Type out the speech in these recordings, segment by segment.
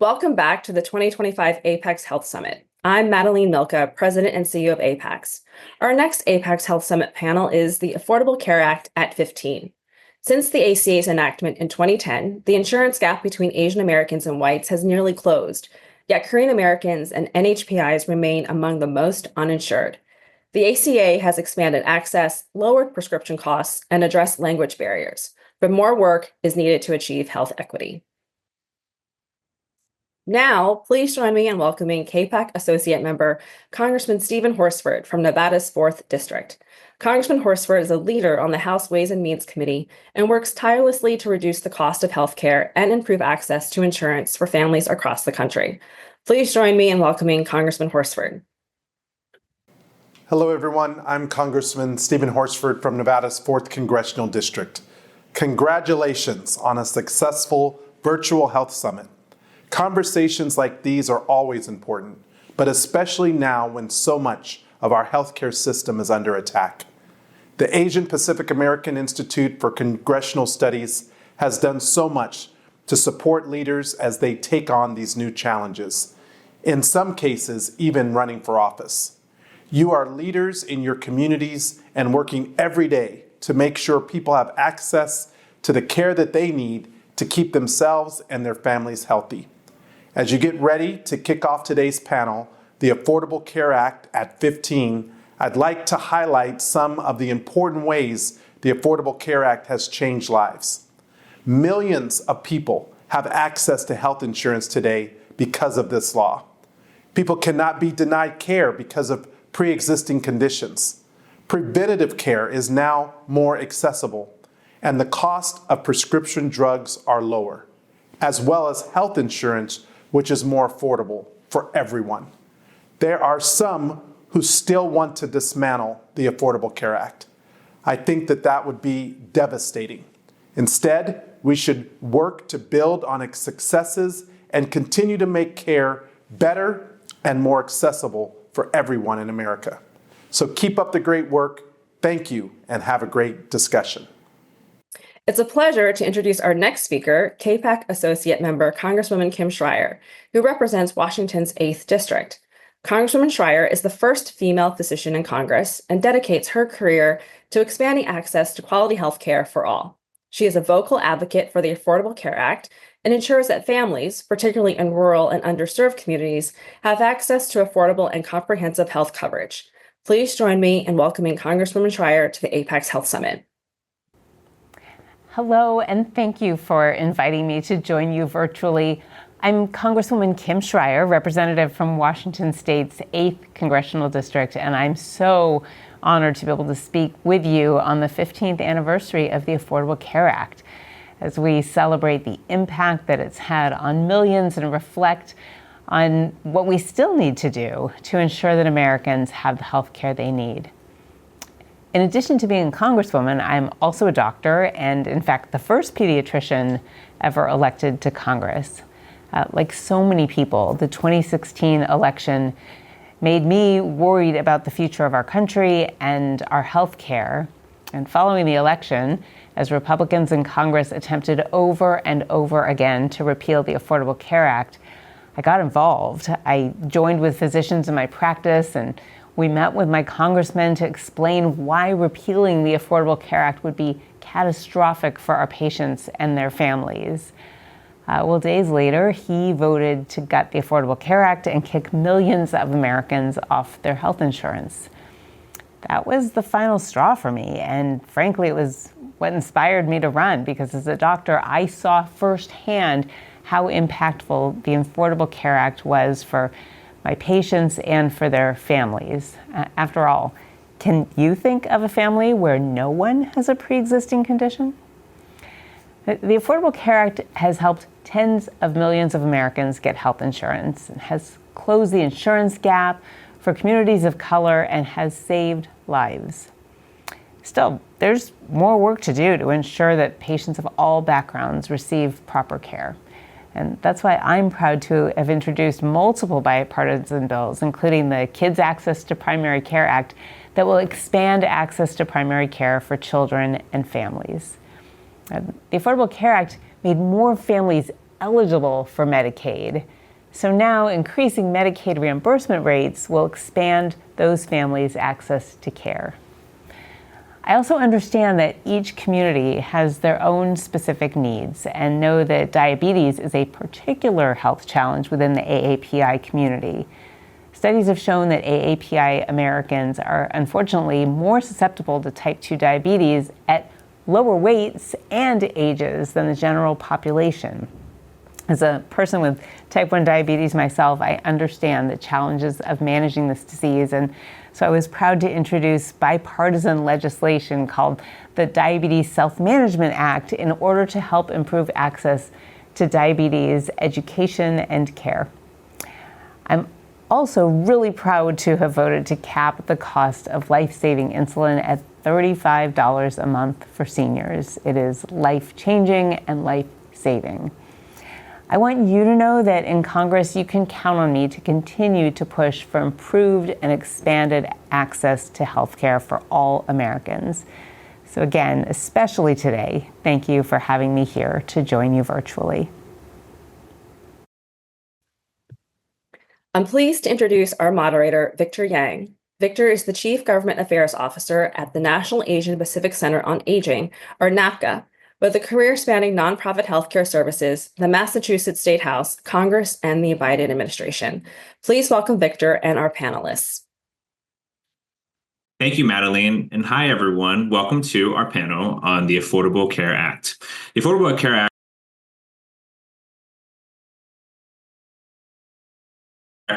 Welcome back to the 2025 APAICS Health Summit. I'm Madeline Milka, President and CEO of APAICS. Our next APAICS Health Summit panel is the Affordable Care Act at 15. Since the ACA's enactment in 2010, the insurance gap between Asian Americans and whites has nearly closed, yet Korean Americans and NHPIs remain among the most uninsured. The ACA has expanded access, lowered prescription costs, and addressed language barriers, but more work is needed to achieve health equity. Now, please join me in welcoming KPAC Associate Member Congressman Stephen Horsford from Nevada's 4th District. Congressman Horsford is a leader on the House Ways and Means Committee and works tirelessly to reduce the cost of health care and improve access to insurance for families across the country. Please join me in welcoming Congressman Horsford. Hello, everyone. I'm Congressman Stephen Horsford from Nevada's 4th Congressional District. Congratulations on a successful virtual health summit. Conversations like these are always important, but especially now when so much of our healthcare system is under attack. The Asian Pacific American Institute for Congressional Studies has done so much to support leaders as they take on these new challenges, in some cases, even running for office. You are leaders in your communities and working every day to make sure people have access to the care that they need to keep themselves and their families healthy. As you get ready to kick off today's panel, the Affordable Care Act at 15, I'd like to highlight some of the important ways the Affordable Care Act has changed lives. Millions of people have access to health insurance today because of this law. People cannot be denied care because of pre-existing conditions. Preventative care is now more accessible, and the cost of prescription drugs are lower, as well as health insurance, which is more affordable for everyone. There are some who still want to dismantle the Affordable Care Act. I think that would be devastating. Instead, we should work to build on its successes and continue to make care better and more accessible for everyone in America. So keep up the great work. Thank you, and have a great discussion. It's a pleasure to introduce our next speaker, KPAC Associate Member Congresswoman Kim Schrier, who represents Washington's 8th District. Congresswoman Schrier is the first female physician in Congress and dedicates her career to expanding access to quality health care for all. She is a vocal advocate for the Affordable Care Act and ensures that families, particularly in rural and underserved communities, have access to affordable and comprehensive health coverage. Please join me in welcoming Congresswoman Schrier to the APAICS Health Summit. Hello, and thank you for inviting me to join you virtually. I'm Congresswoman Kim Schrier, representative from Washington State's 8th Congressional District, and I'm so honored to be able to speak with you on the 15th anniversary of the Affordable Care Act as we celebrate the impact that it's had on millions and reflect on what we still need to do to ensure that Americans have the health care they need. In addition to being a congresswoman, I'm also a doctor and, in fact, the first pediatrician ever elected to Congress. Like so many people, the 2016 election made me worried about the future of our country and our health care. And following the election, as Republicans in Congress attempted over and over again to repeal the Affordable Care Act, I got involved. I joined with physicians in my practice, and we met with my congressman to explain why repealing the Affordable Care Act would be catastrophic for our patients and their families. Days later, he voted to gut the Affordable Care Act and kick millions of Americans off their health insurance. That was the final straw for me, and frankly, it was what inspired me to run, because as a doctor, I saw firsthand how impactful the Affordable Care Act was for my patients and for their families. After all, can you think of a family where no one has a pre-existing condition? The Affordable Care Act has helped tens of millions of Americans get health insurance and has closed the insurance gap for communities of color and has saved lives. Still, there's more work to do to ensure that patients of all backgrounds receive proper care. And that's why I'm proud to have introduced multiple bipartisan bills, including the Kids Access to Primary Care Act, that will expand access to primary care for children and families. The Affordable Care Act made more families eligible for Medicaid. So now increasing Medicaid reimbursement rates will expand those families' access to care. I also understand that each community has their own specific needs and know that diabetes is a particular health challenge within the AAPI community. Studies have shown that AAPI Americans are unfortunately more susceptible to type 2 diabetes at lower weights and ages than the general population. As a person with type 1 diabetes myself, I understand the challenges of managing this disease, and so I was proud to introduce bipartisan legislation called the Diabetes Self-Management Act in order to help improve access to diabetes education and care. I'm also really proud to have voted to cap the cost of life-saving insulin at $35 a month for seniors. It is life-changing and life-saving. I want you to know that in Congress, you can count on me to continue to push for improved and expanded access to healthcare for all Americans. So again, especially today, thank you for having me here to join you virtually. I'm pleased to introduce our moderator, Victor Yang. Victor is the Chief Government Affairs Officer at the National Asian Pacific Center on Aging, or NAPCA, with a career spanning nonprofit healthcare services, the Massachusetts State House, Congress, and the Biden administration. Please welcome Victor and our panelists. Thank you, Madeline, and hi, everyone. Welcome to our panel on the Affordable Care Act. The Affordable Care Act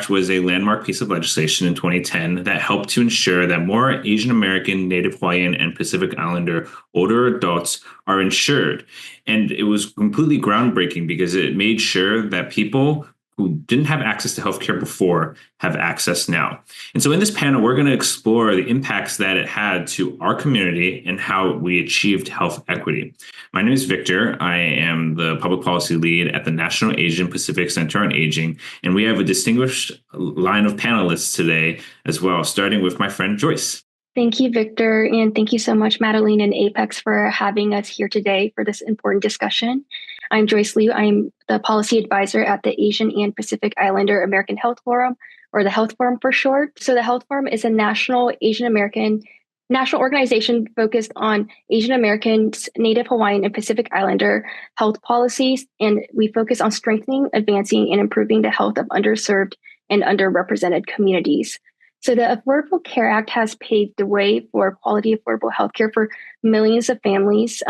was a landmark piece of legislation in 2010 that helped to ensure that more Asian American, Native Hawaiian, and Pacific Islander older adults are insured. And it was completely groundbreaking because it made sure that people who didn't have access to healthcare before have access now. And so in this panel, we're going to explore the impacts that it had to our community and how we achieved health equity. My name is Victor. I am the public policy lead at the National Asian Pacific Center on Aging, and we have a distinguished line of panelists today as well, starting with my friend Joyce. Thank you, Victor, and thank you so much, Madeline and APAICS, for having us here today for this important discussion. I'm Joyce Liu. I'm the policy advisor at the Asian and Pacific Islander American Health Forum, or the Health Forum for short. So the Health Forum is a national Asian American national organization focused on Asian Americans, Native Hawaiian, and Pacific Islander health policies, and we focus on strengthening, advancing, and improving the health of underserved and underrepresented communities. So the Affordable Care Act has paved the way for quality, affordable healthcare for millions of families.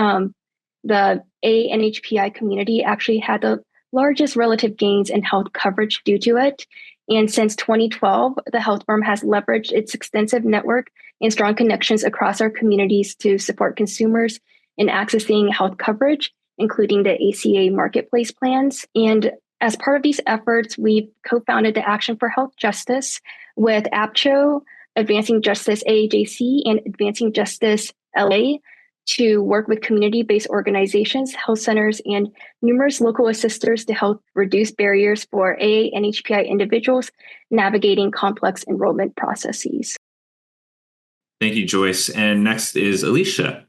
The ANHPI community actually had the largest relative gains in health coverage due to it. And since 2012, the Health Forum has leveraged its extensive network and strong connections across our communities to support consumers in accessing health coverage, including the ACA marketplace plans. And as part of these efforts, we've co-founded the Action for Health Justice with APCHO, Advancing Justice AAJC, and Advancing Justice LA to work with community-based organizations, health centers, and numerous local assisters to help reduce barriers for AA and HPI individuals navigating complex enrollment processes. Thank you, Joyce. And next is Alisha.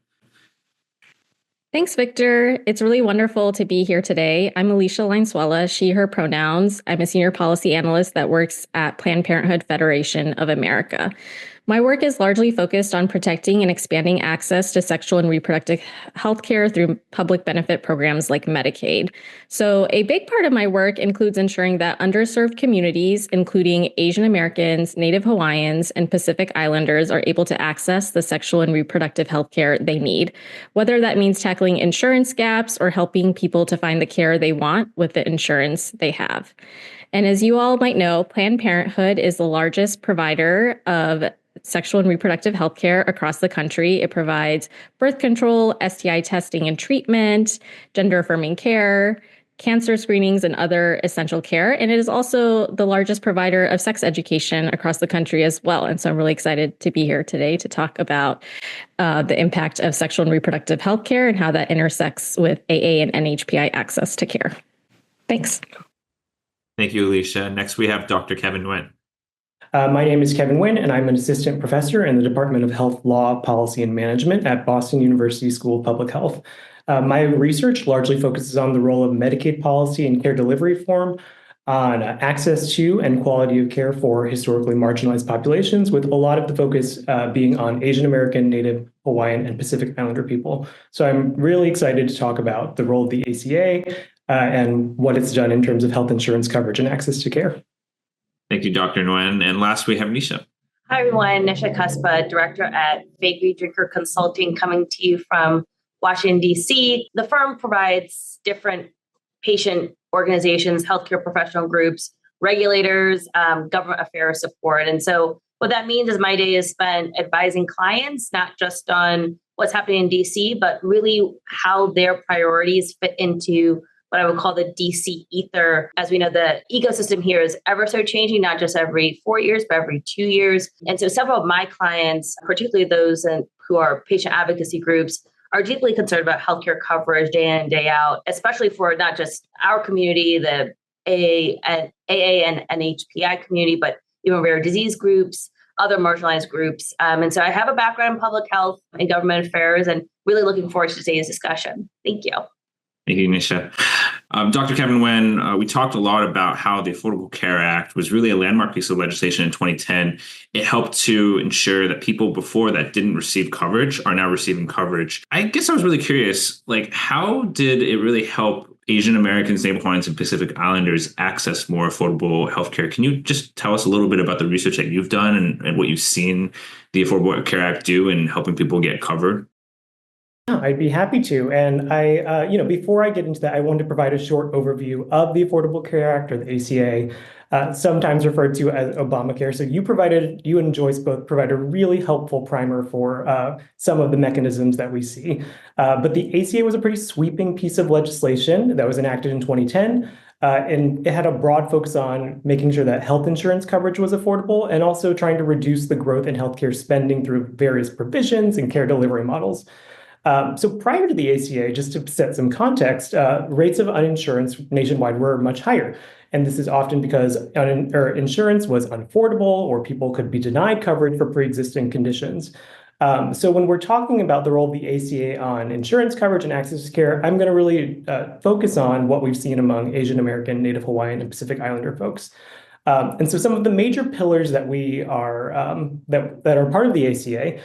Thanks, Victor. It's really wonderful to be here today. I'm Alisha Lineswala, she, her pronouns. I'm a senior policy analyst that works at Planned Parenthood Federation of America. My work is largely focused on protecting and expanding access to sexual and reproductive health care through public benefit programs like Medicaid. So a big part of my work includes ensuring that underserved communities, including Asian Americans, Native Hawaiians, and Pacific Islanders, are able to access the sexual and reproductive health care they need, whether that means tackling insurance gaps or helping people to find the care they want with the insurance they have. And as you all might know, Planned Parenthood is the largest provider of sexual and reproductive health care across the country. It provides birth control, STI testing and treatment, gender-affirming care, cancer screenings, and other essential care. And it is also the largest provider of sex education across the country as well. And so I'm really excited to be here today to talk about the impact of sexual and reproductive health care and how that intersects with AA and NHPI access to care. Thanks. Thank you, Alisha. Next, we have Dr. Kevin Nguyen. My name is Kevin Nguyen, and I'm an assistant professor in the Department of Health Law, Policy, and Management at Boston University School of Public Health. My research largely focuses on the role of Medicaid policy and care delivery reform on access to and quality of care for historically marginalized populations, with a lot of the focus being on Asian American, Native, Hawaiian, and Pacific Islander people. So I'm really excited to talk about the role of the ACA and what it's done in terms of health insurance coverage and access to care. Thank you, Dr. Nguyen. And last, we have Nisha. Hi, everyone. Nisha Quasba, director at Faegre Drinker Consulting, coming to you from Washington, D.C. The firm provides different patient organizations, healthcare professional groups, regulators, government affairs support. And so what that means is my day is spent advising clients, not just on what's happening in DC, but really how their priorities fit into what I would call the DC ether. As we know, the ecosystem here is ever so changing, not just every 4 years, but every 2 years. And so several of my clients, particularly those who are patient advocacy groups, are deeply concerned about healthcare coverage day in and day out, especially for not just our community, the AA and NHPI community, but even rare disease groups, other marginalized groups. And so I have a background in public health and government affairs, and really looking forward to today's discussion. Thank you. Thank you, Nisha. Dr. Kevin Nguyen, we talked a lot about how the Affordable Care Act was really a landmark piece of legislation in 2010. It helped to ensure that people before that didn't receive coverage are now receiving coverage. I guess I was really curious, how did it really help Asian Americans, Native Hawaiians, and Pacific Islanders access more affordable healthcare? Can you just tell us a little bit about the research that you've done and what you've seen the Affordable Care Act do in helping people get covered? I'd be happy to. And before I get into that, I wanted to provide a short overview of the Affordable Care Act, or the ACA, sometimes referred to as Obamacare. So you and Joyce both provide a really helpful primer for some of the mechanisms that we see. But the ACA was a pretty sweeping piece of legislation that was enacted in 2010. And it had a broad focus on making sure that health insurance coverage was affordable and also trying to reduce the growth in healthcare spending through various provisions and care delivery models. So prior to the ACA, just to set some context, rates of uninsurance nationwide were much higher. And this is often because insurance was unaffordable or people could be denied coverage for pre-existing conditions. So when we're talking about the role of the ACA on insurance coverage and access to care, I'm going to really focus on what we've seen among Asian American, Native Hawaiian, and Pacific Islander folks. And so some of the major pillars that we are that are part of the ACA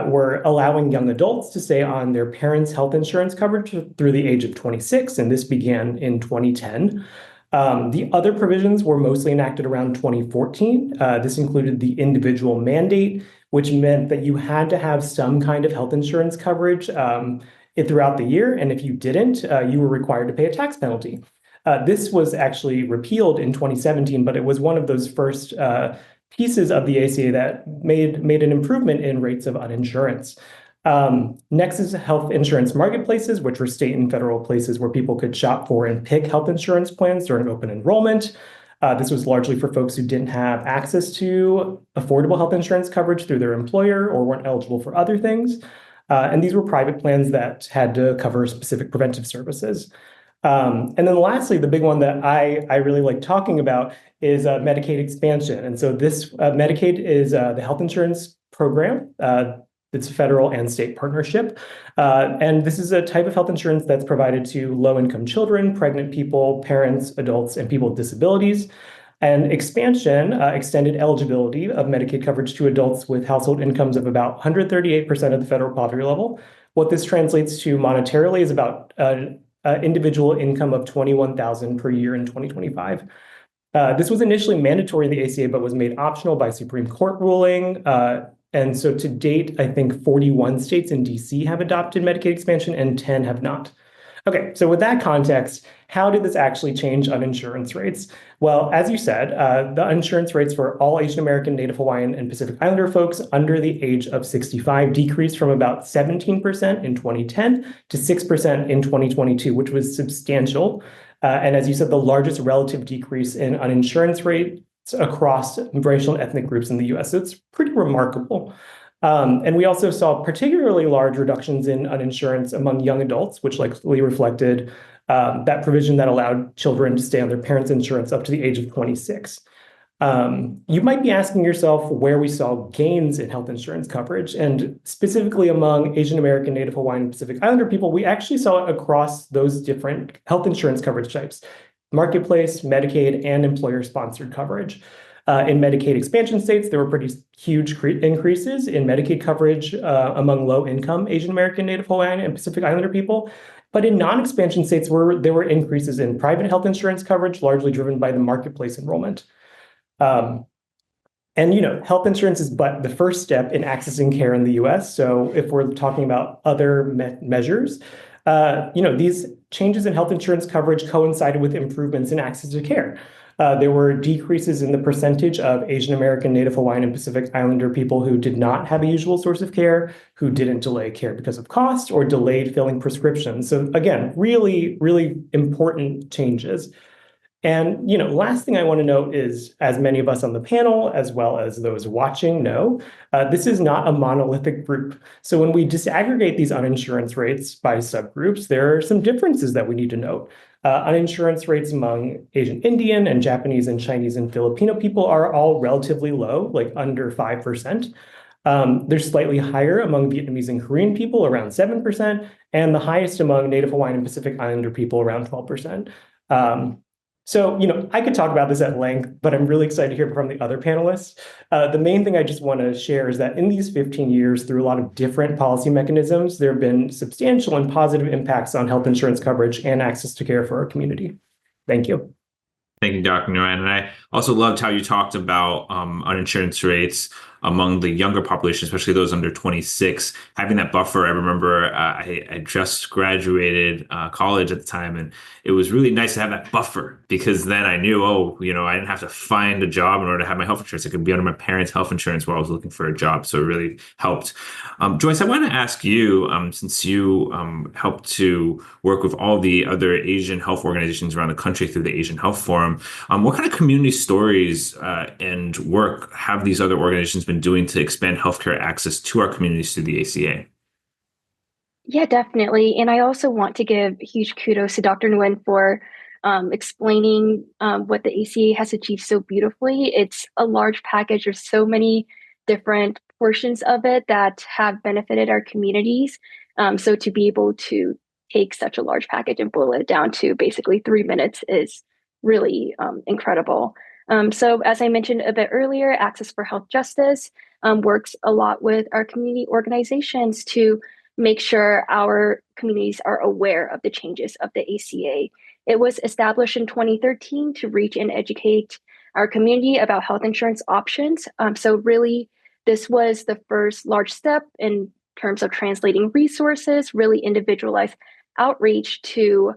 were allowing young adults to stay on their parents' health insurance coverage through the age of 26, and this began in 2010. The other provisions were mostly enacted around 2014. This included the individual mandate, which meant that you had to have some kind of health insurance coverage throughout the year, and if you didn't, you were required to pay a tax penalty. This was actually repealed in 2017, but it was one of those first pieces of the ACA that made an improvement in rates of uninsurance. Next is health insurance marketplaces, which were state and federal places where people could shop for and pick health insurance plans during open enrollment. This was largely for folks who didn't have access to affordable health insurance coverage through their employer or weren't eligible for other things. And these were private plans that had to cover specific preventive services. And then lastly, the big one that I really like talking about is Medicaid expansion. And so this Medicaid is the health insurance program. It's a federal and state partnership. And this is a type of health insurance that's provided to low-income children, pregnant people, parents, adults, and people with disabilities. And expansion extended eligibility of Medicaid coverage to adults with household incomes of about 138% of the federal poverty level. What this translates to monetarily is about individual income of $21,000 per year in 2025. This was initially mandatory in the ACA, but was made optional by Supreme Court ruling. And so to date, I think 41 states in DC have adopted Medicaid expansion and 10 have not. Okay, so with that context, how did this actually change uninsurance rates? Well, as you said, the insurance rates for all Asian American, Native Hawaiian, and Pacific Islander folks under the age of 65 decreased from about 17% in 2010 to 6% in 2022, which was substantial. And as you said, the largest relative decrease in uninsurance rates across racial and ethnic groups in the US. So it's pretty remarkable. And we also saw particularly large reductions in uninsurance among young adults, which likely reflected that provision that allowed children to stay on their parents' insurance up to the age of 26. You might be asking yourself where we saw gains in health insurance coverage, and specifically among Asian American, Native Hawaiian, and Pacific Islander people, we actually saw it across those different health insurance coverage types: marketplace, Medicaid, and employer-sponsored coverage. In Medicaid expansion states, there were pretty huge increases in Medicaid coverage among low-income Asian American, Native Hawaiian, and Pacific Islander people. But in non-expansion states, there were increases in private health insurance coverage, largely driven by the marketplace enrollment. And health insurance is but the first step in accessing care in the U.S. So if we're talking about other measures, these changes in health insurance coverage coincided with improvements in access to care. There were decreases in the percentage of Asian American, Native Hawaiian, and Pacific Islander people who did not have a usual source of care, who didn't delay care because of cost or delayed filling prescriptions. So again, really, really important changes. And, last thing I want to note is, as many of us on the panel, as well as those watching know, this is not a monolithic group. So when we disaggregate these uninsurance rates by subgroups, there are some differences that we need to note. Uninsurance rates among Asian Indian and Japanese and Chinese and Filipino people are all relatively low, like under 5%. They're slightly higher among Vietnamese and Korean people, around 7%, and the highest among Native Hawaiian and Pacific Islander people, around 12%. So, I could talk about this at length, but I'm really excited to hear from the other panelists. The main thing I just want to share is that in these 15 years, through a lot of different policy mechanisms, there have been substantial and positive impacts on health insurance coverage and access to care for our community. Thank you. Thank you, Dr. Nguyen. And I also loved how you talked about uninsured rates among the younger population, especially those under 26, having that buffer. I remember I just graduated college at the time, and it was really nice to have that buffer, because then I knew, I didn't have to find a job in order to have my health insurance. I could be under my parents' health insurance while I was looking for a job. So it really helped. Joyce, I want to ask you, since you helped to work with all the other Asian health organizations around the country through the Asian Health Forum, what kind of community stories and work have these other organizations been doing to expand healthcare access to our communities through the ACA? Yeah, definitely. And I also want to give huge kudos to Dr. Nguyen for explaining what the ACA has achieved so beautifully. It's a large package. There's so many different portions of it that have benefited our communities. So to be able to take such a large package and boil it down to basically 3 minutes is really incredible. So as I mentioned a bit earlier, Access for Health Justice works a lot with our community organizations to make sure our communities are aware of the changes of the ACA. It was established in 2013 to reach and educate our community about health insurance options. So really, this was the first large step in terms of translating resources, really individualized outreach to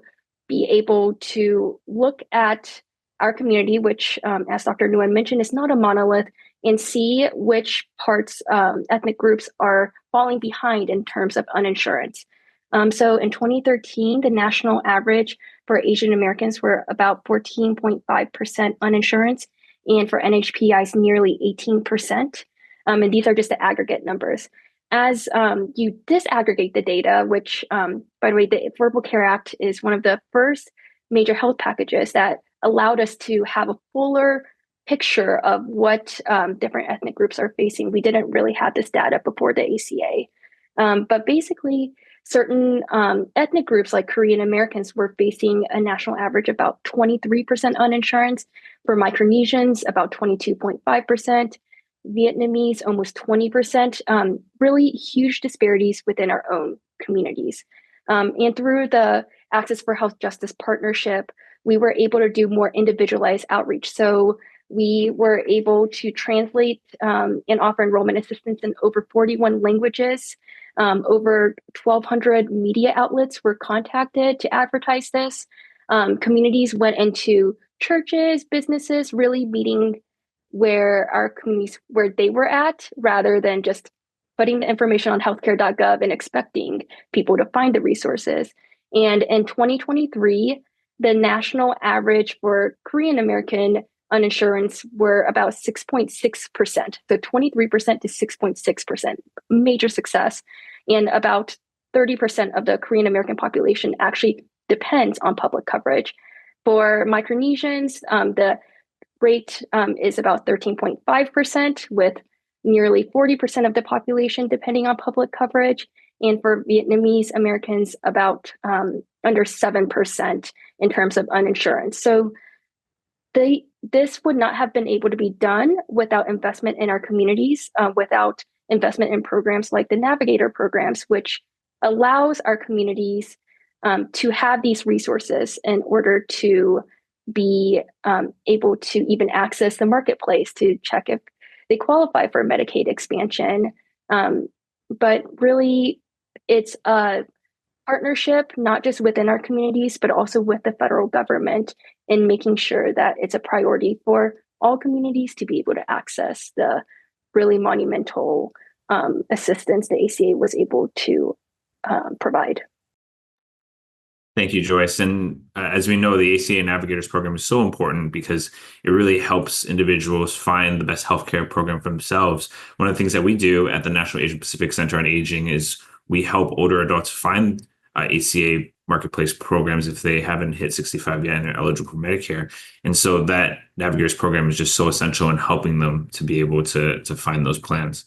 be able to look at our community, which, as Dr. Nguyen mentioned, is not a monolith, and see which parts, ethnic groups are falling behind in terms of uninsurance. So in 2013, the national average for Asian Americans were about 14.5% uninsurance, and for NHPIs, nearly 18%. And these are just the aggregate numbers. As you disaggregate the data, which, by the way, the Affordable Care Act is one of the first major health packages that allowed us to have a fuller picture of what different ethnic groups are facing. We didn't really have this data before the ACA. But basically, certain ethnic groups like Korean Americans were facing a national average about 23% uninsurance. For Micronesians, about 22.5%. Vietnamese, almost 20%. Really huge disparities within our own communities. And through the Access for Health Justice partnership, we were able to do more individualized outreach. So we were able to translate and offer enrollment assistance in over 41 languages. Over 1,200 media outlets were contacted to advertise this. Communities went into churches, businesses, really meeting where our communities, where they were at, rather than just putting the information on healthcare.gov and expecting people to find the resources. And in 2023, the national average for Korean American uninsurance were about 6.6%. So 23% to 6.6%, major success. And about 30% of the Korean American population actually depends on public coverage. For Micronesians, the rate is about 13.5%, with nearly 40% of the population depending on public coverage. And for Vietnamese Americans, about under 7% in terms of uninsurance. So this would not have been able to be done without investment in our communities, without investment in programs like the Navigator programs, which allows our communities to have these resources in order to be able to even access the marketplace to check if they qualify for Medicaid expansion. But really, it's a partnership, not just within our communities, but also with the federal government in making sure that it's a priority for all communities to be able to access the really monumental assistance the ACA was able to provide. Thank you, Joyce. And as we know, the ACA Navigators program is so important because it really helps individuals find the best healthcare program for themselves. One of the things that we do at the National Asian Pacific Center on Aging is we help older adults find ACA marketplace programs if they haven't hit 65 yet and are eligible for Medicare. And so that Navigators program is just so essential in helping them to be able to find those plans.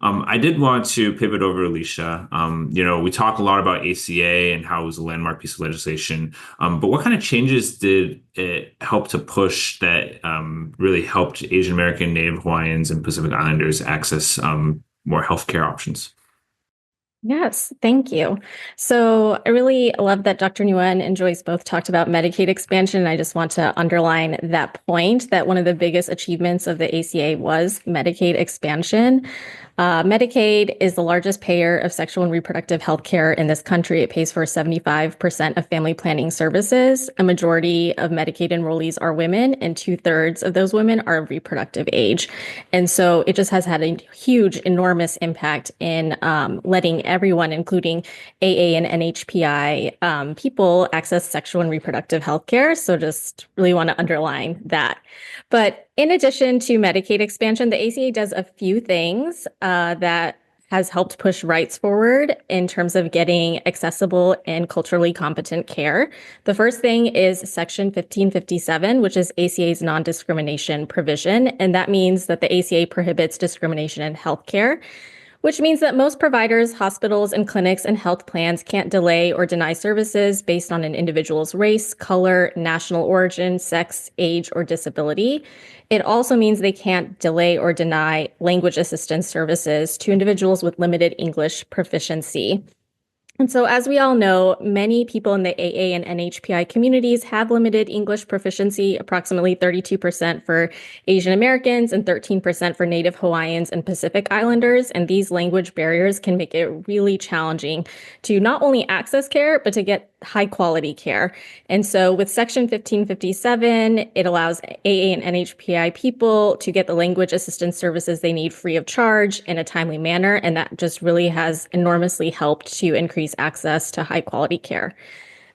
I did want to pivot over to Alisha. We talk a lot about ACA and how it was a landmark piece of legislation, but what kind of changes did it help to push that really helped Asian American, Native Hawaiians, and Pacific Islanders access more healthcare options? Yes, thank you. So I really love that Dr. Nguyen and Joyce both talked about Medicaid expansion. I just want to underline that point that one of the biggest achievements of the ACA was Medicaid expansion. Medicaid is the largest payer of sexual and reproductive health care in this country. It pays for 75% of family planning services. A majority of Medicaid enrollees are women, and 2/3 of those women are of reproductive age. And so it just has had a huge, enormous impact in letting everyone, including AA and NHPI people, access sexual and reproductive health care. So just really want to underline that. But in addition to Medicaid expansion, the ACA does a few things that has helped push rights forward in terms of getting accessible and culturally competent care. The first thing is Section 1557, which is ACA's non-discrimination provision. And that means that the ACA prohibits discrimination in healthcare, which means that most providers, hospitals, and clinics and health plans can't delay or deny services based on an individual's race, color, national origin, sex, age, or disability. It also means they can't delay or deny language assistance services to individuals with limited English proficiency. And so, as we all know, many people in the AA and NHPI communities have limited English proficiency, approximately 32% for Asian Americans and 13% for Native Hawaiians and Pacific Islanders. And these language barriers can make it really challenging to not only access care, but to get high quality care. And so with Section 1557, it allows AA and NHPI people to get the language assistance services they need free of charge in a timely manner. And that just really has enormously helped to increase access to high quality care.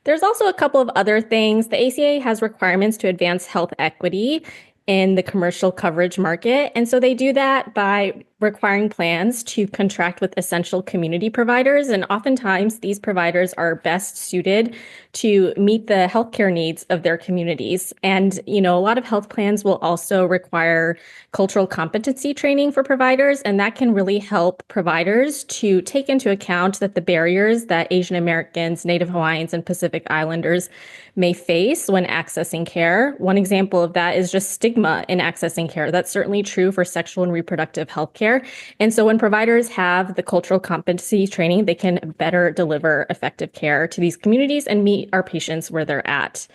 There's also a couple of other things. The ACA has requirements to advance health equity in the commercial coverage market. And so they do that by requiring plans to contract with essential community providers. And oftentimes these providers are best suited to meet the healthcare needs of their communities. And, a lot of health plans will also require cultural competency training for providers. And that can really help providers to take into account that the barriers that Asian Americans, Native Hawaiians, and Pacific Islanders may face when accessing care. One example of that is just stigma in accessing care. That's certainly true for sexual and reproductive health care. And so when providers have the cultural competency training, they can better deliver effective care to these communities and meet our patients where they're at.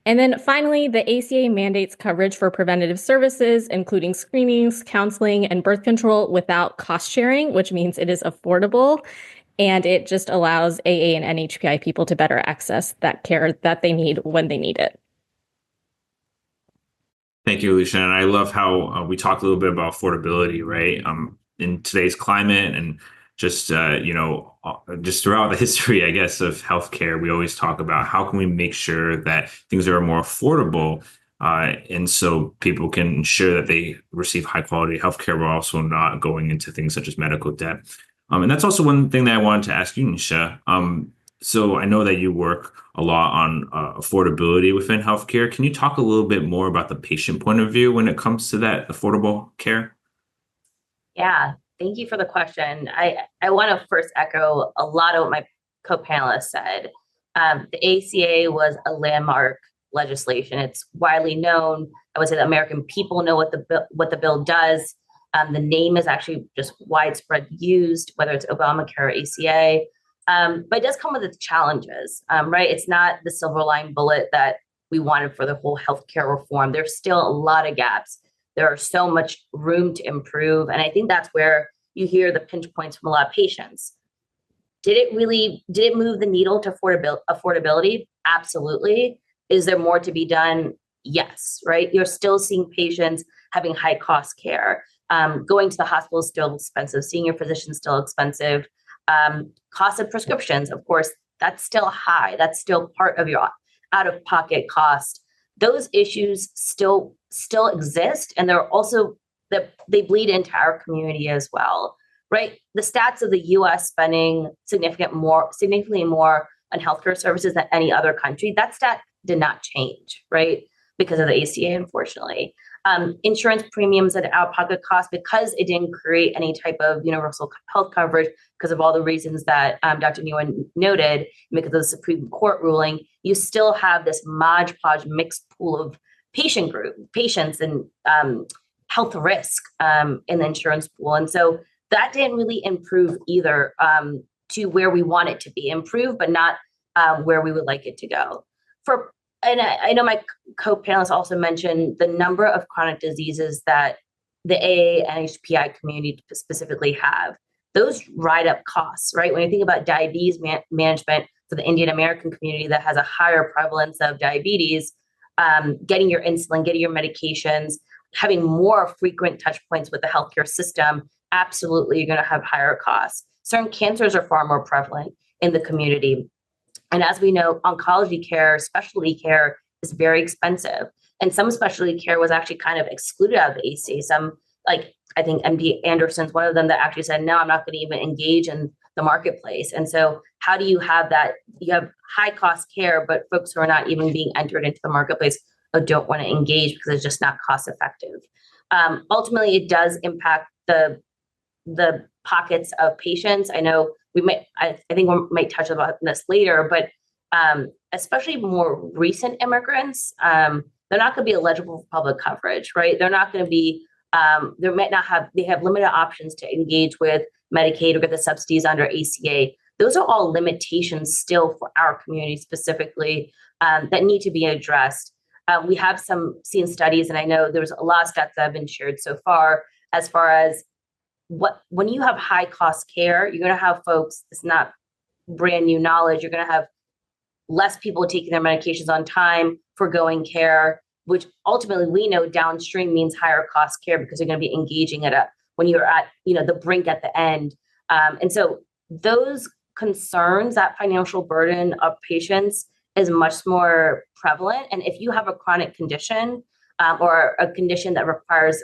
And then finally, the ACA mandates coverage for preventative services, including screenings, counseling, and birth control without cost sharing, which means it is affordable. And it just allows AA and NHPI people to better access that care that they need when they need it. Thank you, Alisha. And I love how we talk a little bit about affordability, right? In today's climate and just, just throughout the history, I guess, of healthcare, we always talk about how can we make sure that things are more affordable and so people can ensure that they receive high quality healthcare while also not going into things such as medical debt. And that's also one thing that I wanted to ask you, Nisha. So I know that you work a lot on affordability within healthcare. Can you talk a little bit more about the patient point of view when it comes to that affordable care? Yeah, thank you for the question. I want to first echo a lot of what my co-panelists said. The ACA was a landmark legislation. It's widely known. I would say the American people know what the bill does. The name is actually just widespread used, whether it's Obamacare or ACA. But it does come with its challenges, right? It's not the silver line bullet that we wanted for the whole healthcare reform. There's still a lot of gaps. There are so much room to improve. And I think that's where you hear the pinch points from a lot of patients. Did it move the needle to affordability? Absolutely. Is there more to be done? Yes, right? You're still seeing patients having high cost care. Going to the hospital is still expensive. Seeing your physician is still expensive. Cost of prescriptions, of course, that's still high. That's still part of your out-of-pocket cost. Those issues still exist, and they're also they bleed into our community as well, right? The stats of the U.S. spending significantly more on healthcare services than any other country. That stat did not change, right? Because of the ACA, unfortunately. Insurance premiums at out-of-pocket cost, because it didn't create any type of universal health coverage because of all the reasons that Dr. Nguyen noted, because of the Supreme Court ruling, you still have this modge podge mixed pool of patients and health risk in the insurance pool. And so that didn't really improve either to where we want it to be. Improve, but not where we would like it to go. And I know my co-panelists also mentioned the number of chronic diseases that the AA and HPI community specifically have. Those ride up costs, right? When you think about diabetes management for the Indian American community that has a higher prevalence of diabetes, getting your insulin, getting your medications, having more frequent touch points with the healthcare system, absolutely you're going to have higher costs. Certain cancers are far more prevalent in the community. And as we know, oncology care, specialty care is very expensive. And some specialty care was actually kind of excluded out of the ACA. Some, like I think MD Anderson's one of them that actually said, no, I'm not going to even engage in the marketplace. And so how do you have that? You have high cost care, but folks who are not even being entered into the marketplace or don't want to engage because it's just not cost effective. Ultimately, it does impact the pockets of patients. I know I think we might touch about this later, but especially more recent immigrants, they're not going to be eligible for public coverage, right? They're not going to be, they have limited options to engage with Medicaid or get the subsidies under ACA. Those are all limitations still for our community specifically that need to be addressed. We have seen studies, and I know there's a lot of stats that have been shared so far as when you have high cost care, you're going to have folks, it's not brand new knowledge, you're going to have less people taking their medications on time, forgoing care, which ultimately we know downstream means higher cost care because you're going to be engaging when you're at the brink at the end. And so those concerns, that financial burden of patients is much more prevalent. And if you have a chronic condition or a condition that requires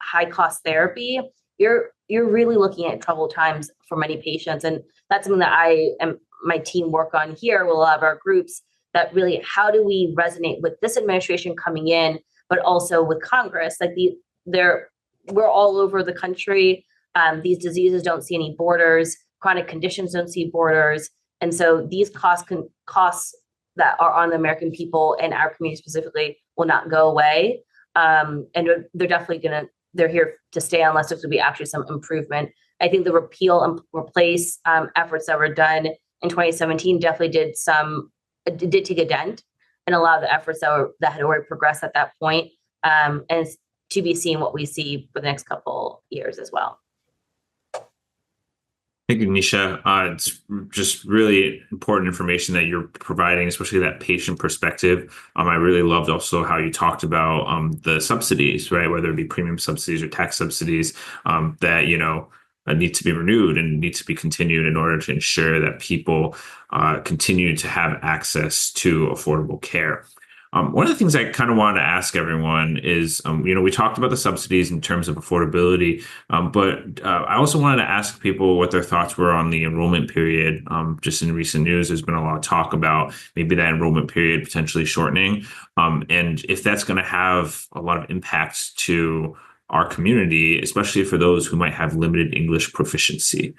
high cost therapy, you're really looking at troubled times for many patients. And that's something that my team work on here with a lot of our groups, that really, how do we resonate with this administration coming in, but also with Congress? Like we're all over the country. These diseases don't see any borders. Chronic conditions don't see borders. And so these costs that are on the American people and our community specifically will not go away. And they're definitely they're here to stay unless there's going to be actually some improvement. I think the repeal and replace efforts that were done in 2017 definitely did take a dent in a lot of the efforts that had already progressed at that point. And it's to be seen what we see for the next couple years as well. Thank you, Nisha. It's just really important information that you're providing, especially that patient perspective. I really loved also how you talked about the subsidies, right? Whether it be premium subsidies or tax subsidies that, need to be renewed and need to be continued in order to ensure that people continue to have access to affordable care. One of the things I kind of wanted to ask everyone is, we talked about the subsidies in terms of affordability, but I also wanted to ask people what their thoughts were on the enrollment period. Just in recent news, there's been a lot of talk about maybe that enrollment period potentially shortening, and if that's going to have a lot of impacts to our community, especially for those who might have limited English proficiency.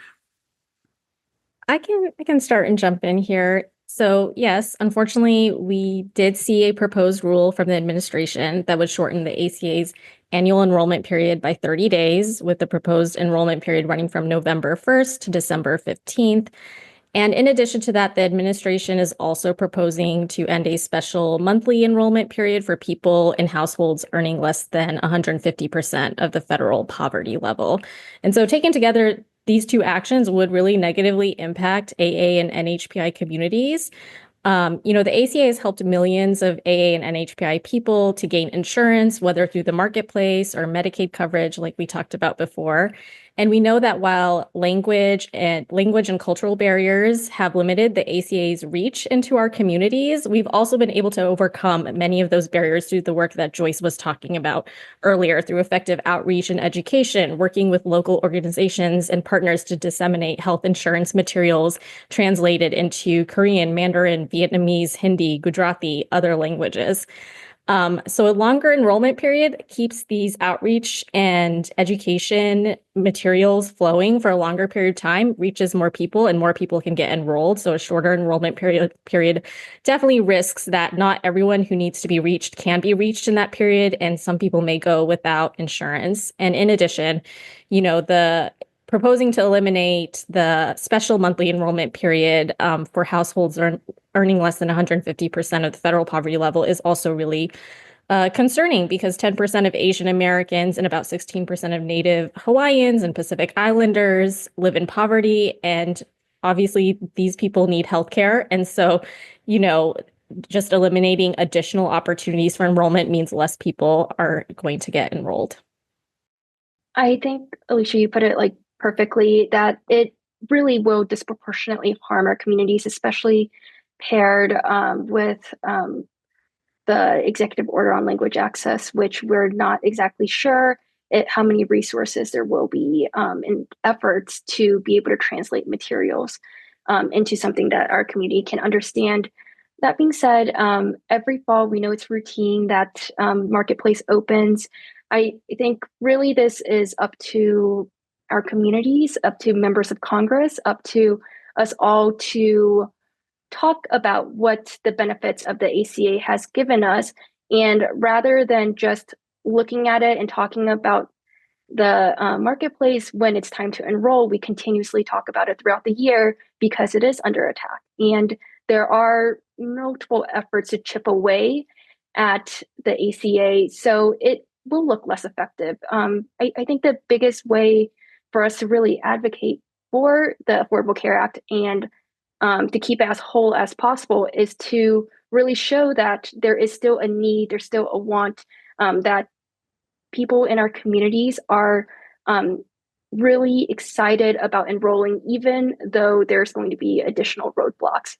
I can start and jump in here. So yes, unfortunately, we did see a proposed rule from the administration that would shorten the ACA's annual enrollment period by 30 days, with the proposed enrollment period running from November 1st to December 15th. And in addition to that, the administration is also proposing to end a special monthly enrollment period for people in households earning less than 150% of the federal poverty level. And so taken together, these two actions would really negatively impact AA and NHPI communities. The ACA has helped millions of AA and NHPI people to gain insurance, whether through the marketplace or Medicaid coverage, like we talked about before. And we know that while language and cultural barriers have limited the ACA's reach into our communities, we've also been able to overcome many of those barriers through the work that Joyce was talking about earlier, through effective outreach and education, working with local organizations and partners to disseminate health insurance materials translated into Korean, Mandarin, Vietnamese, Hindi, Gujarati, other languages. So a longer enrollment period keeps these outreach and education materials flowing for a longer period of time, reaches more people, and more people can get enrolled. So a shorter enrollment period definitely risks that not everyone who needs to be reached can be reached in that period, and some people may go without insurance. And in addition, the proposing to eliminate the special monthly enrollment period for households earning less than 150% of the federal poverty level is also really concerning, because 10% of Asian Americans and about 16% of Native Hawaiians and Pacific Islanders live in poverty. And obviously, these people need healthcare. And so, just eliminating additional opportunities for enrollment means less people are going to get enrolled. I think, Alisha, you put it perfectly, that it really will disproportionately harm our communities, especially paired with the executive order on language access, which we're not exactly sure how many resources there will be in efforts to be able to translate materials into something that our community can understand. That being said, every fall, we know it's routine that Marketplace opens. I think really this is up to our communities, up to members of Congress, up to us all to talk about what the benefits of the ACA has given us. And rather than just looking at it and talking about the marketplace when it's time to enroll, we continuously talk about it throughout the year because it is under attack. And there are multiple efforts to chip away at the ACA, so it will look less effective. I think the biggest way for us to really advocate for the Affordable Care Act and to keep it as whole as possible is to really show that there is still a need, there's still a want, that people in our communities are really excited about enrolling, even though there's going to be additional roadblocks.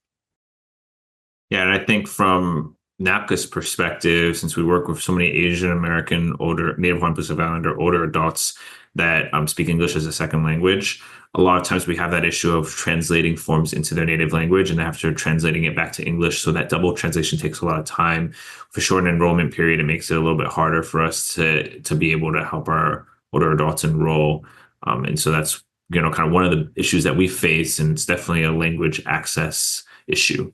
Yeah, and I think from NAPCA's perspective, since we work with so many Asian American older Native Hawaiian Pacific Islander older adults that speak English as a second language, a lot of times we have that issue of translating forms into their native language and after translating it back to English. So that double translation takes a lot of time. For short enrollment period, it makes it a little bit harder for us to be able to help our older adults enroll. And so that's kind of one of the issues that we face, and it's definitely a language access issue.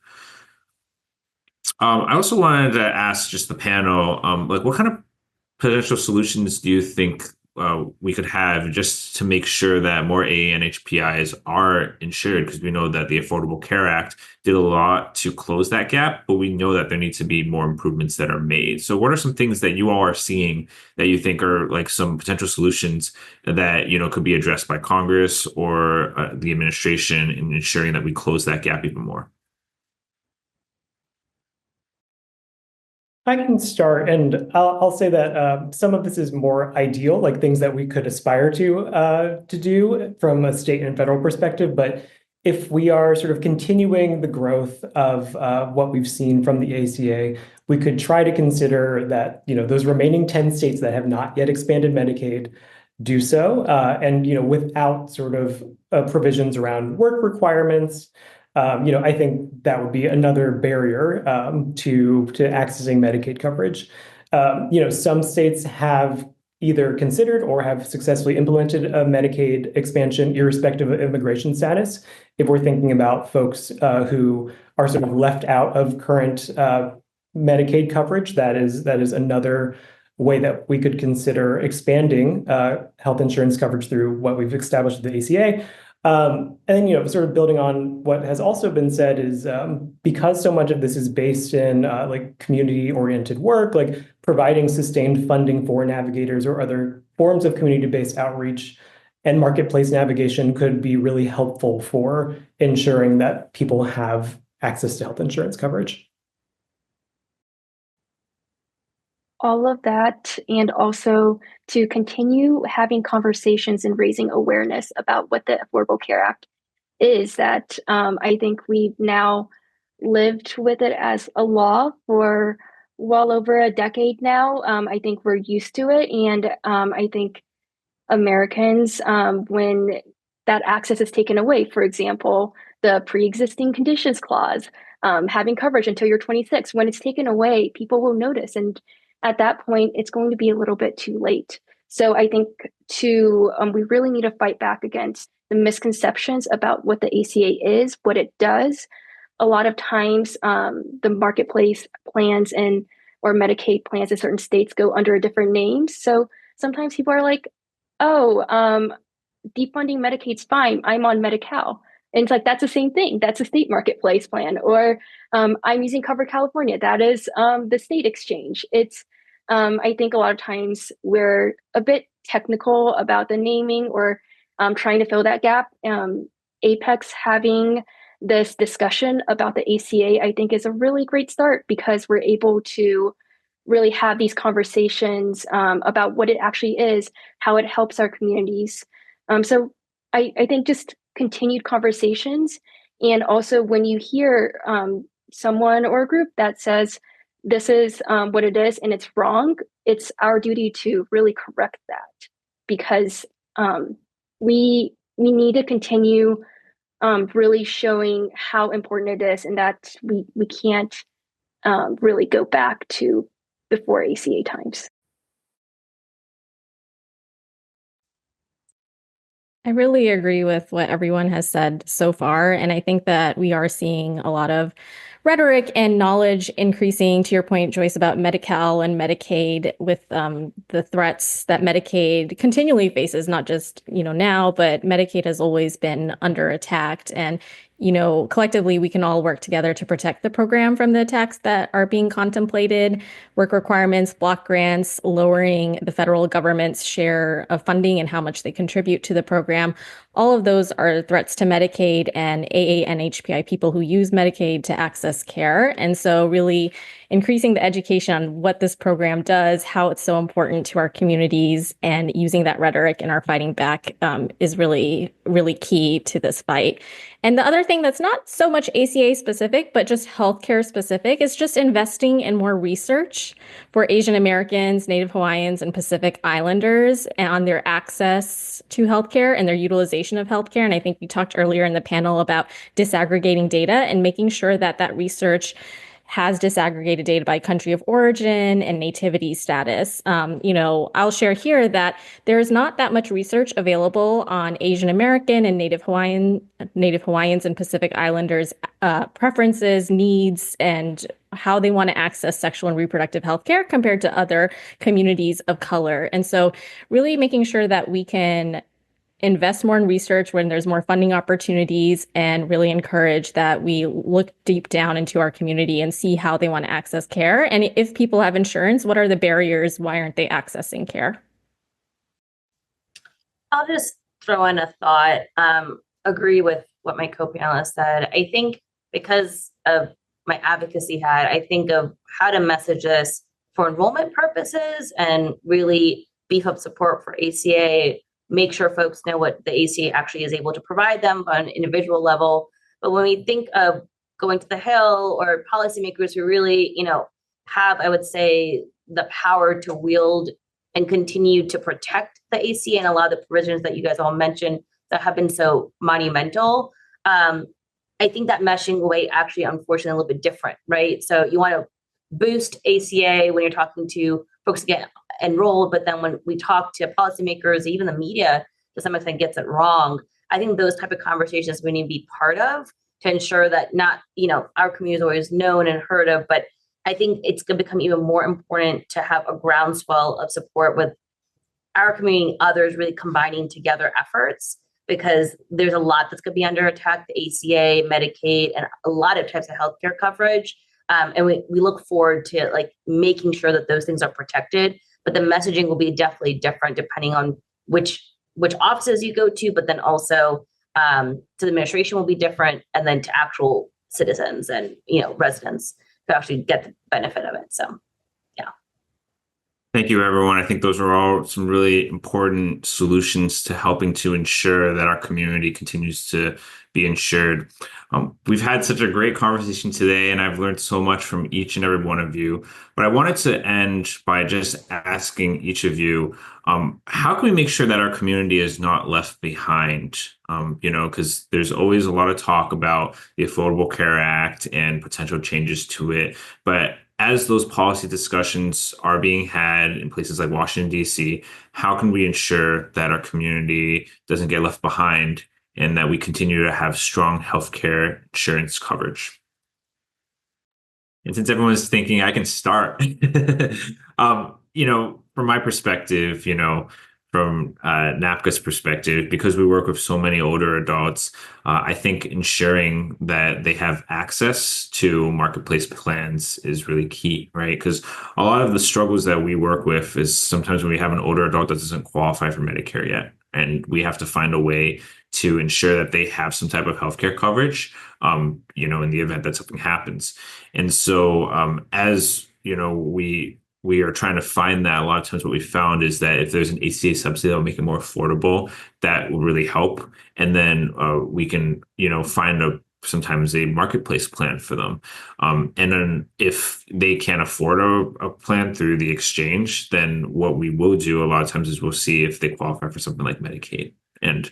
I also wanted to ask just the panel, what kind of potential solutions do you think we could have just to make sure that more AA and HPIs are insured? Because we know that the Affordable Care Act did a lot to close that gap, but we know that there needs to be more improvements that are made. So what are some things that you all are seeing that you think are some potential solutions that, could be addressed by Congress or the administration in ensuring that we close that gap even more? I can start, and I'll say that some of this is more ideal, like things that we could aspire to do from a state and federal perspective. But if we are sort of continuing the growth of what we've seen from the ACA, we could try to consider that, those remaining 10 states that have not yet expanded Medicaid do so, and without sort of provisions around work requirements. I think that would be another barrier to accessing Medicaid coverage. Some states have either considered or have successfully implemented a Medicaid expansion irrespective of immigration status. If we're thinking about folks who are sort of left out of current Medicaid coverage, that is another way that we could consider expanding health insurance coverage through what we've established with the ACA. And then, sort of building on what has also been said is because so much of this is based in like community-oriented work, like providing sustained funding for navigators or other forms of community-based outreach and marketplace navigation could be really helpful for ensuring that people have access to health insurance coverage. All of that, and also to continue having conversations and raising awareness about what the Affordable Care Act is, that I think we've now lived with it as a law for well over a decade now. I think we're used to it, and I think Americans, when that access is taken away, for example, the pre-existing conditions clause, having coverage until you're 26, when it's taken away, people will notice. And at that point, it's going to be a little bit too late. So I think we really need to fight back against the misconceptions about what the ACA is, what it does. A lot of times, the marketplace plans or Medicaid plans in certain states go under a different name. So sometimes people are like, oh, defunding Medicaid's fine. I'm on Medi-Cal. And it's like, that's the same thing. That's a state marketplace plan. Or I'm using Covered California. That is the state exchange. It's, I think a lot of times we're a bit technical about the naming or trying to fill that gap. APAICS having this discussion about the ACA, I think, is a really great start because we're able to really have these conversations about what it actually is, how it helps our communities. So I think just continued conversations. And also when you hear someone or a group that says, this is what it is and it's wrong, it's our duty to really correct that because we need to continue really showing how important it is and that we can't really go back to before ACA times. I really agree with what everyone has said so far. And I think that we are seeing a lot of rhetoric and knowledge increasing, to your point, Joyce, about Medi-Cal and Medicaid with the threats that Medicaid continually faces, not just, now, but Medicaid has always been under attack. And collectively, we can all work together to protect the program from the attacks that are being contemplated, work requirements, block grants, lowering the federal government's share of funding and how much they contribute to the program. All of those are threats to Medicaid and AA and HPI people who use Medicaid to access care. And so really increasing the education on what this program does, how it's so important to our communities, and using that rhetoric in our fighting back is really, really key to this fight. And the other thing that's not so much ACA specific, but just healthcare specific is just investing in more research for Asian Americans, Native Hawaiians, and Pacific Islanders on their access to healthcare and their utilization of healthcare. And I think we talked earlier in the panel about disaggregating data and making sure that that research has disaggregated data by country of origin and nativity status. I'll share here that there is not that much research available on Asian American and Native Hawaiians and Pacific Islanders preferences, needs, and how they want to access sexual and reproductive health care compared to other communities of color. And so really making sure that we can invest more in research when there's more funding opportunities and really encourage that we look deep down into our community and see how they want to access care. And if people have insurance, what are the barriers? Why aren't they accessing care? I'll just throw in a thought, agree with what my co-panelist said. I think because of my advocacy hat, I think of how to message this for enrollment purposes and really beef up support for ACA make sure folks know what the ACA actually is able to provide them on an individual level. But when we think of going to the Hill or policymakers who really, have, I would say, the power to wield and continue to protect the ACA and a lot of the provisions that you guys all mentioned that have been so monumental, I think that meshing way actually, unfortunately, a little bit different, right? So you want to boost ACA when you're talking to folks to get enrolled, but then when we talk to policymakers, even the media to some extent gets it wrong. I think those type of conversations we need to be part of to ensure that not, our community is always known and heard of, but I think it's going to become even more important to have a groundswell of support with our community and others really combining together efforts, because there's a lot that's going to be under attack, the ACA, Medicaid, and a lot of types of healthcare coverage. And we look forward to making sure that those things are protected, but the messaging will be definitely different depending on which offices you go to, but then also to the administration will be different, and then to actual citizens and residents to actually get the benefit of it. So, yeah. Thank you, everyone. I think those are all some really important solutions to helping to ensure that our community continues to be insured. We've had such a great conversation today, and I've learned so much from each and every one of you. But I wanted to end by just asking each of you, how can we make sure that our community is not left behind? Because there's always a lot of talk about the Affordable Care Act and potential changes to it. But as those policy discussions are being had in places like Washington, D.C., how can we ensure that our community doesn't get left behind and that we continue to have strong healthcare insurance coverage? And since everyone's thinking, I can start. From my perspective, from NAPCA's perspective, because we work with so many older adults, I think ensuring that they have access to marketplace plans is really key, right? Because a lot of the struggles that we work with is sometimes when we have an older adult that doesn't qualify for Medicare yet, and we have to find a way to ensure that they have some type of healthcare coverage, in the event that something happens. And so, as we are trying to find that, a lot of times what we found is that if there's an ACA subsidy that will make it more affordable, that will really help. And then we can, find sometimes a marketplace plan for them. And then if they can't afford a plan through the exchange, then what we will do a lot of times is we'll see if they qualify for something like Medicaid. And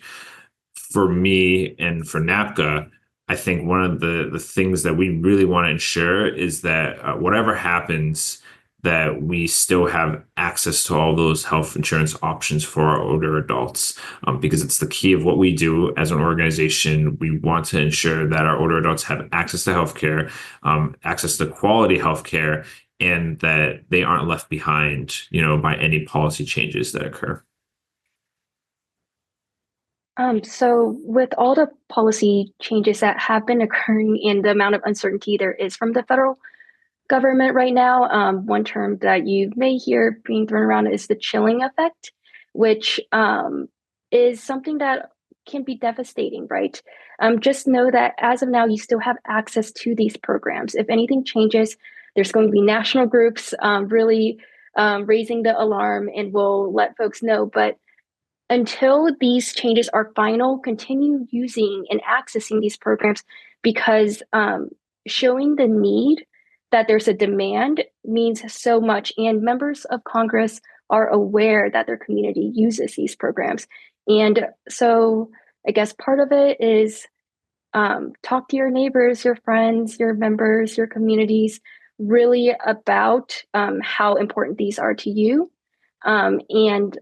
for me and for NAPCA, I think one of the things that we really want to ensure is that whatever happens, that we still have access to all those health insurance options for our older adults, because it's the key of what we do as an organization. We want to ensure that our older adults have access to healthcare, access to quality healthcare, and that they aren't left behind, by any policy changes that occur. So with all the policy changes that have been occurring and the amount of uncertainty there is from the federal government right now, one term that you may hear being thrown around is the chilling effect, which is something that can be devastating, right? Just know that as of now, you still have access to these programs. If anything changes, there's going to be national groups really raising the alarm, and we'll let folks know. But until these changes are final, continue using and accessing these programs, because showing the need that there's a demand means so much, and members of Congress are aware that their community uses these programs. And so I guess part of it is talk to your neighbors, your friends, your members, your communities, really about how important these are to you, and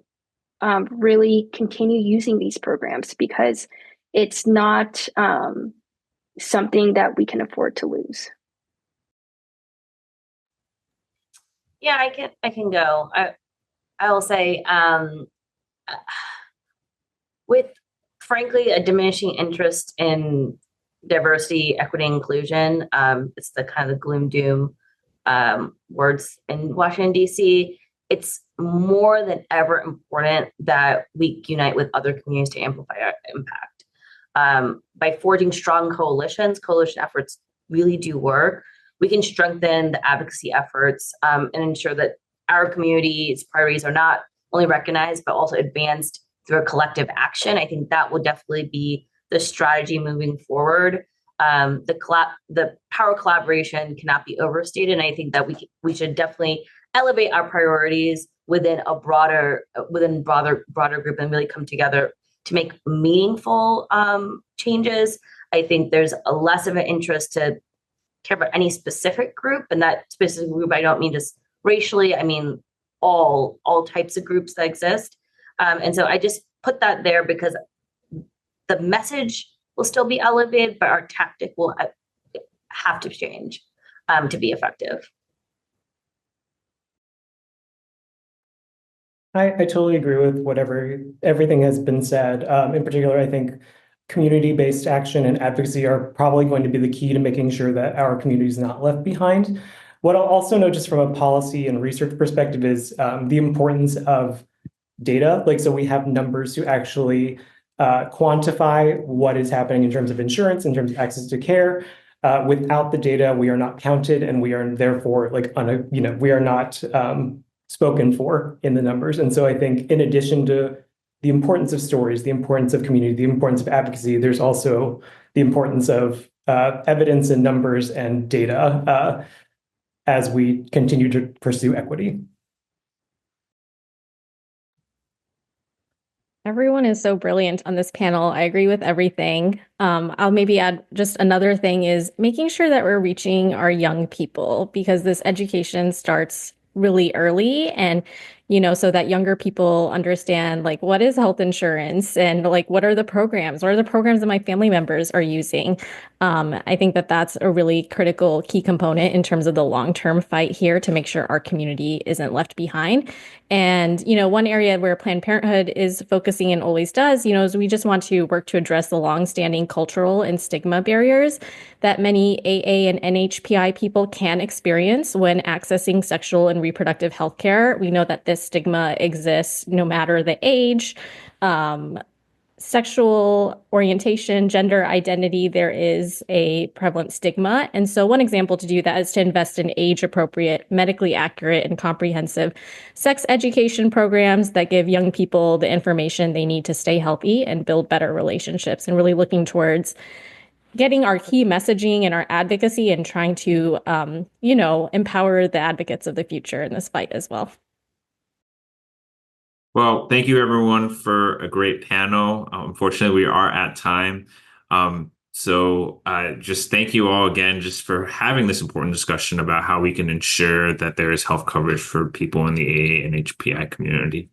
really continue using these programs, because it's not something that we can afford to lose. Yeah, I can go. I will say, with frankly a diminishing interest in diversity, equity, inclusion, it's the kind of gloom doom words in Washington, D.C. It's more than ever important that we unite with other communities to amplify our impact. By forging strong coalition efforts really do work. We can strengthen the advocacy efforts and ensure that our community's priorities are not only recognized, but also advanced through a collective action. I think that will definitely be the strategy moving forward. The power collaboration cannot be overstated, and I think that we should definitely elevate our priorities within a broader group and really come together to make meaningful changes. I think there's a less of an interest to care about any specific group, and that specific group I don't mean just racially. I mean all types of groups that exist. And so I just put that there because the message will still be elevated, but our tactic will have to change to be effective. I totally agree with everything has been said. In particular, I think community-based action and advocacy are probably going to be the key to making sure that our community is not left behind. What I'll also note just from a policy and research perspective is the importance of data. So we have numbers to actually quantify what is happening in terms of insurance, in terms of access to care. Without the data, we are not counted, and we are therefore we are not spoken for in the numbers. And so I think in addition to the importance of stories, the importance of community, the importance of advocacy, there's also the importance of evidence and numbers and data as we continue to pursue equity. Everyone is so brilliant on this panel. I agree with everything. I'll maybe add just another thing is making sure that we're reaching our young people, because this education starts really early, and so that younger people understand what is health insurance and what are the programs that my family members are using. I think that that's a really critical key component in terms of the long-term fight here to make sure our community isn't left behind. And one area where Planned Parenthood is focusing and always does is we just want to work to address the long-standing cultural and stigma barriers that many AA and NHPI people can experience when accessing sexual and reproductive health care. We know that this stigma exists no matter the age, sexual orientation, gender identity. There is a prevalent stigma. And so one example to do that is to invest in age-appropriate, medically accurate, and comprehensive sex education programs that give young people the information they need to stay healthy and build better relationships, and really looking towards getting our key messaging and our advocacy and trying to, empower the advocates of the future in this fight as well. Well, thank you everyone for a great panel. Unfortunately, we are at time. So just thank you all again just for having this important discussion about how we can ensure that there is health coverage for people in the AA and HPI community.